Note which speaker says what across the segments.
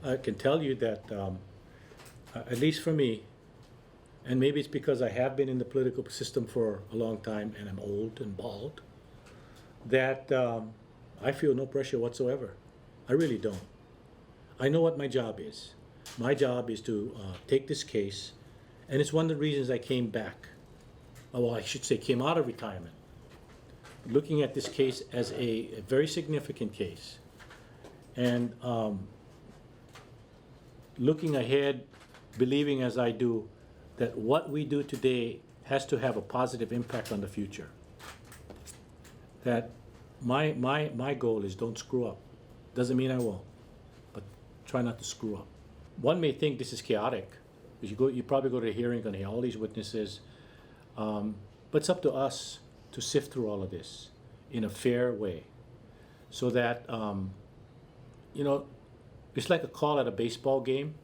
Speaker 1: I can tell you that, at least for me, and maybe it's because I have been in the political system for a long time and I'm old and bald, that I feel no pressure whatsoever. I really don't. I know what my job is. My job is to take this case, and it's one of the reasons I came back. Well, I should say came out of retirement, looking at this case as a very significant case. And looking ahead, believing as I do, that what we do today has to have a positive impact on the future. That my goal is don't screw up. Doesn't mean I won't, but try not to screw up. One may think this is chaotic, because you probably go to a hearing and hear all these witnesses, but it's up to us to sift through all of this in a fair way, so that it's like a call at a baseball game.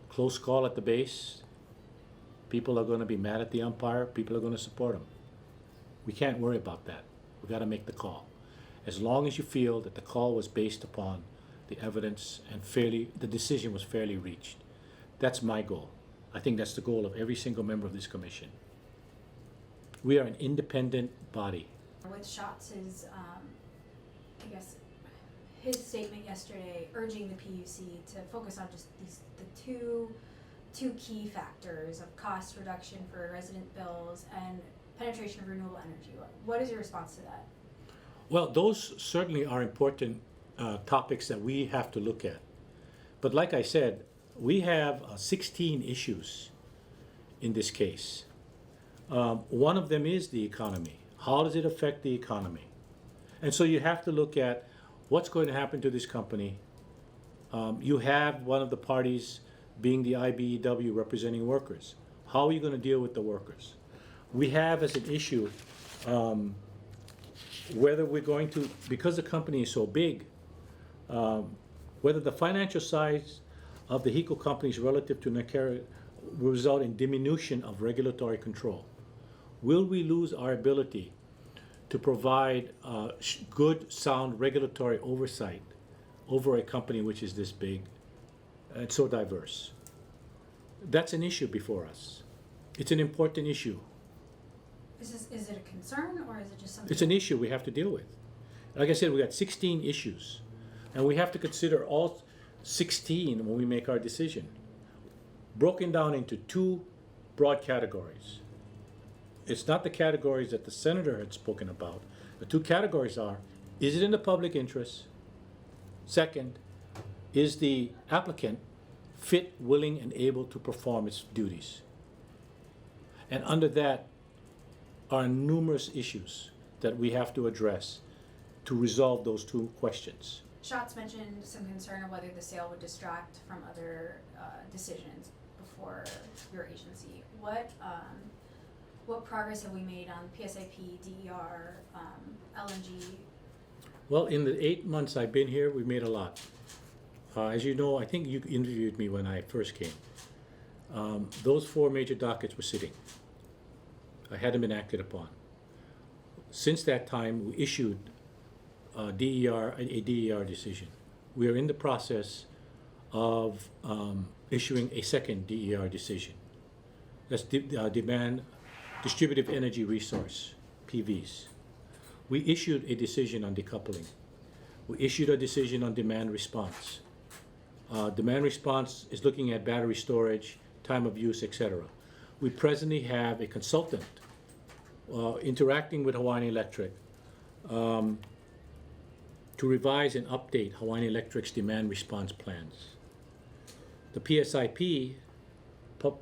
Speaker 1: Close call at the base. People are going to be mad at the umpire. People are going to support him. We can't worry about that. We got to make the call. As long as you feel that the call was based upon the evidence and the decision was fairly reached. That's my goal. I think that's the goal of every single member of this commission. We are an independent body.
Speaker 2: With Schatz's, his statement yesterday urging the PUC to focus on just the two key factors of cost reduction for resident bills and penetration of renewable energy. What is your response to that?
Speaker 1: Well, those certainly are important topics that we have to look at. But like I said, we have 16 issues in this case. One of them is the economy. How does it affect the economy? And so you have to look at what's going to happen to this company. You have one of the parties being the IBEW representing workers. How are you going to deal with the workers? We have as an issue whether we're going to, because the company is so big, whether the financial size of the HECO companies relative to NextEra will result in diminution of regulatory control. Will we lose our ability to provide good, sound regulatory oversight over a company which is this big and so diverse? That's an issue before us. It's an important issue.
Speaker 2: Is it a concern, or is it just something?
Speaker 1: It's an issue we have to deal with. Like I said, we got 16 issues, and we have to consider all 16 when we make our decision. Broken down into two broad categories. It's not the categories that the senator had spoken about. The two categories are, is it in the public interest? Second, is the applicant fit, willing, and able to perform its duties? And under that are numerous issues that we have to address to resolve those two questions.
Speaker 2: Schatz mentioned some concern of whether the sale would distract from other decisions before your agency. What progress have we made on PSIP, DER, LNG?
Speaker 1: Well, in the 8 months I've been here, we've made a lot. As you know, I think you interviewed me when I first came. Those 4 major dockets were sitting. I hadn't been acted upon. Since that time, we issued a DER decision. We are in the process of issuing a second DER decision. That's demand distributive energy resource, PVs. We issued a decision on decoupling. We issued a decision on demand response. Demand response is looking at battery storage, time of use, etc. We presently have a consultant interacting with Hawaiian Electric to revise and update Hawaiian Electric's demand response plans. The PSIP,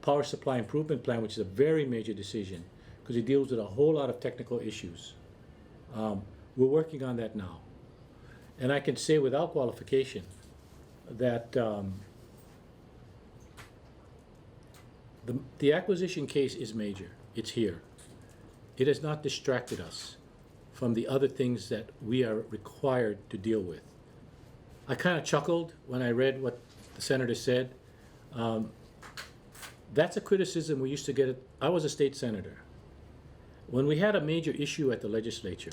Speaker 1: Power Supply Improvement Plan, which is a very major decision because it deals with a whole lot of technical issues. We're working on that now. And I can say without qualification that the acquisition case is major. It's here. It has not distracted us from the other things that we are required to deal with. I kind of chuckled when I read what the senator said. That's a criticism we used to get. I was a state senator. When we had a major issue at the legislature,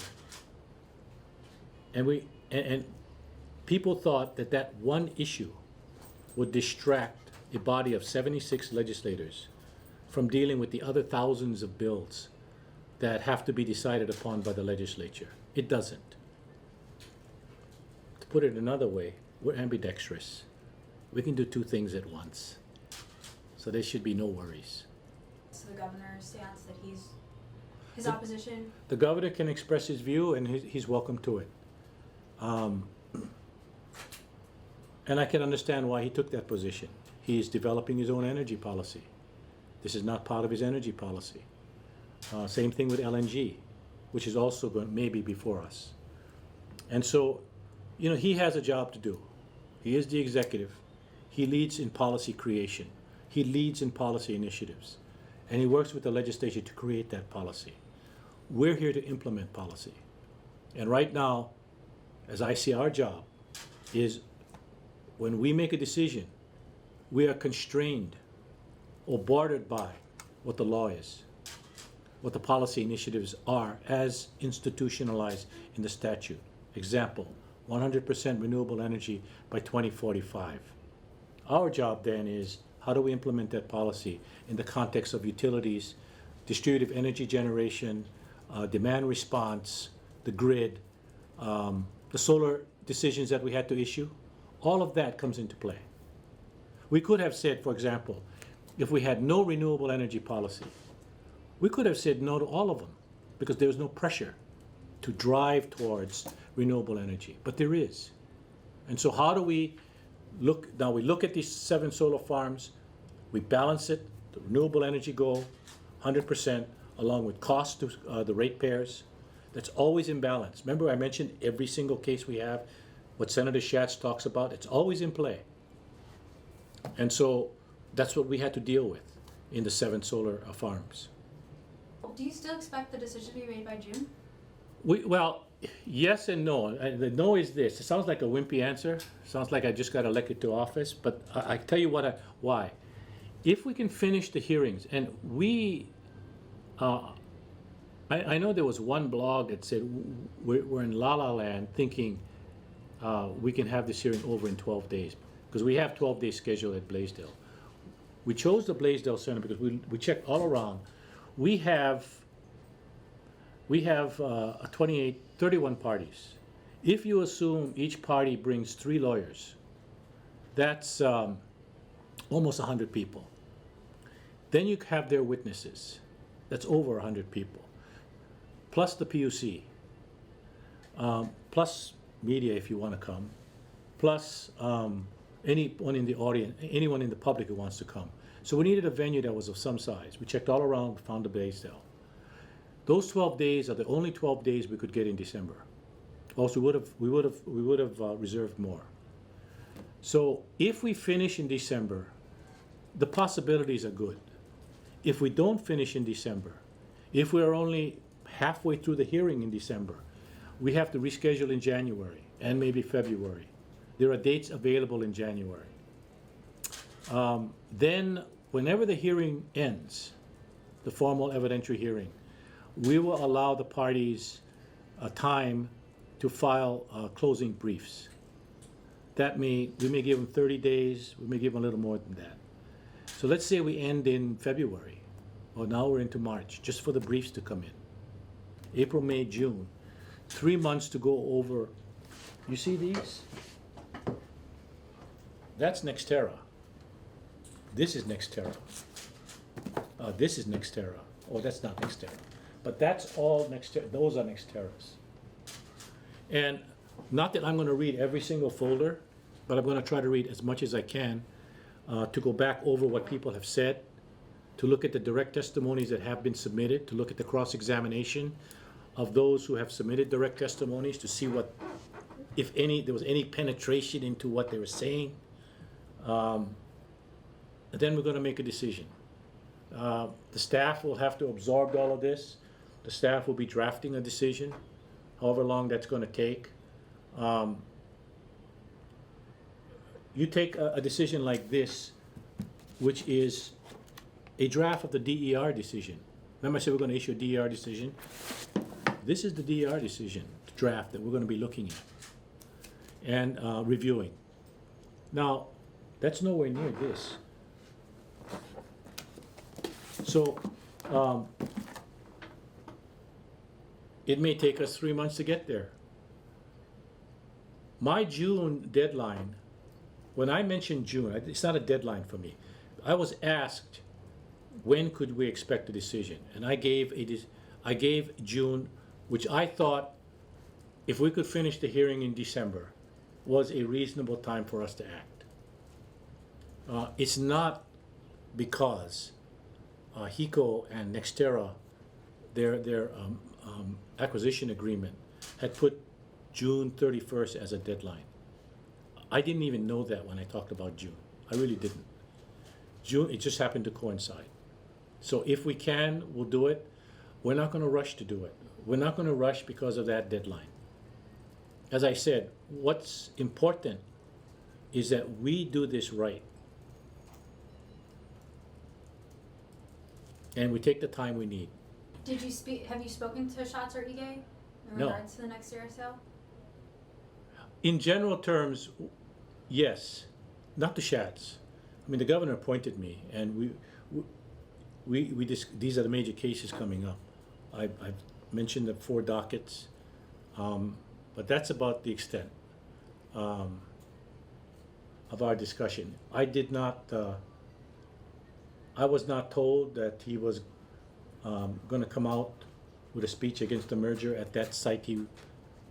Speaker 1: and people thought that one issue would distract a body of 76 legislators from dealing with the other thousands of bills that have to be decided upon by the legislature. It doesn't. To put it another way, we're ambidextrous. We can do two things at once. So there should be no worries.
Speaker 2: So the governor's stance that his opposition.
Speaker 1: The governor can express his view, and he's welcome to it. And I can understand why he took that position. He's developing his own energy policy. This is not part of his energy policy. Same thing with LNG, which is also going maybe before us. And so, he has a job to do. He is the executive. He leads in policy creation. He leads in policy initiatives. And he works with the legislature to create that policy. We're here to implement policy. And right now, as I see our job, is when we make a decision, we are constrained or bordered by what the law is, what the policy initiatives are as institutionalized in the statute. Example, 100% renewable energy by 2045. Our job then is, how do we implement that policy in the context of utilities, distributed energy generation, demand response, the grid, the solar decisions that we had to issue? All of that comes into play. We could have said, for example, if we had no renewable energy policy, we could have said no to all of them because there was no pressure to drive towards renewable energy, but there is. And so how do we look? Now we look at these 7 solar farms, we balance it, the renewable energy goal, 100%, along with cost to the ratepayers. That's always in balance. Remember I mentioned every single case we have, what Senator Schatz talks about, it's always in play. And so that's what we had to deal with in the 7 solar farms.
Speaker 2: Do you still expect the decision to be made by June?
Speaker 1: Well, yes and no. The no is this. It sounds like a wimpy answer. Sounds like I just got elected to office. But I tell you why. If we can finish the hearings, and I know there was one blog that said we're in La La Land thinking we can have this hearing over in 12 days because we have 12 days scheduled at Blaisdell. We chose the Blaisdell Center because we checked all around. We have 31 parties. If you assume each party brings 3 lawyers, that's almost 100 people. Then you have their witnesses. That's over 100 people. Plus the PUC. Plus media if you want to come. Plus anyone in the audience, anyone in the public who wants to come. So we needed a venue that was of some size. We checked all around, found the Blaisdell. Those 12 days are the only 12 days we could get in December. Also, we would have reserved more. So if we finish in December, the possibilities are good. If we don't finish in December, if we are only halfway through the hearing in December, we have to reschedule in January and maybe February. There are dates available in January. Then, whenever the hearing ends, the formal evidentiary hearing, we will allow the parties time to file closing briefs. We may give them 30 days, we may give them a little more than that. So let's say we end in February, or now we're into March, just for the briefs to come in. April, May, June, 3 months to go over. You see these? That's NextEra. This is NextEra. This is NextEra. Oh, that's not NextEra. But that's all NextEra. Those are NextEras. And not that I'm going to read every single folder, but I'm going to try to read as much as I can to go back over what people have said, to look at the direct testimonies that have been submitted, to look at the cross-examination of those who have submitted direct testimonies, to see what, if any, there was any penetration into what they were saying. Then we're going to make a decision. The staff will have to absorb all of this. The staff will be drafting a decision, however long that's going to take. You take a decision like this, which is a draft of the DER decision. Remember I said we're going to issue a DER decision? This is the DER decision, the draft that we're going to be looking at and reviewing. Now, That's nowhere near this. So, it may take us 3 months to get there. My June deadline, when I mentioned June, it's not a deadline for me. I was asked, when could we expect a decision? And I gave June, which I thought, if we could finish the hearing in December, was a reasonable time for us to act. It's not because HECO and NextEra, their acquisition agreement, had put June 31st as a deadline. I didn't even know that when I talked about June. I really didn't. June, it just happened to coincide. So if we can, we'll do it. We're not going to rush to do it. We're not going to rush because of that deadline. As I said, what's important is that we do this right. And we take the time we need.
Speaker 2: Have you spoken to Schatz or Ige in
Speaker 1: No.
Speaker 2: regards to the NextEra sale?
Speaker 1: In general terms, yes. Not the Schatz. I mean, the governor appointed me, and these are the major cases coming up. I've mentioned the 4 dockets, but that's about the extent of our discussion. I was not told that he was going to come out with a speech against the merger at that site.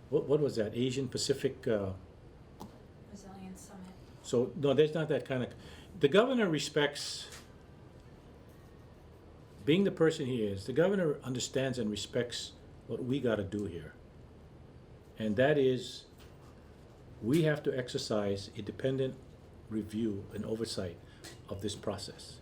Speaker 1: What was that? Asian Pacific
Speaker 2: Resilience Summit.
Speaker 1: So no, there's not that kind of. The governor respects. Being the person he is, the governor understands and respects what we got to do here, and that is, we have to exercise independent review and oversight of this process.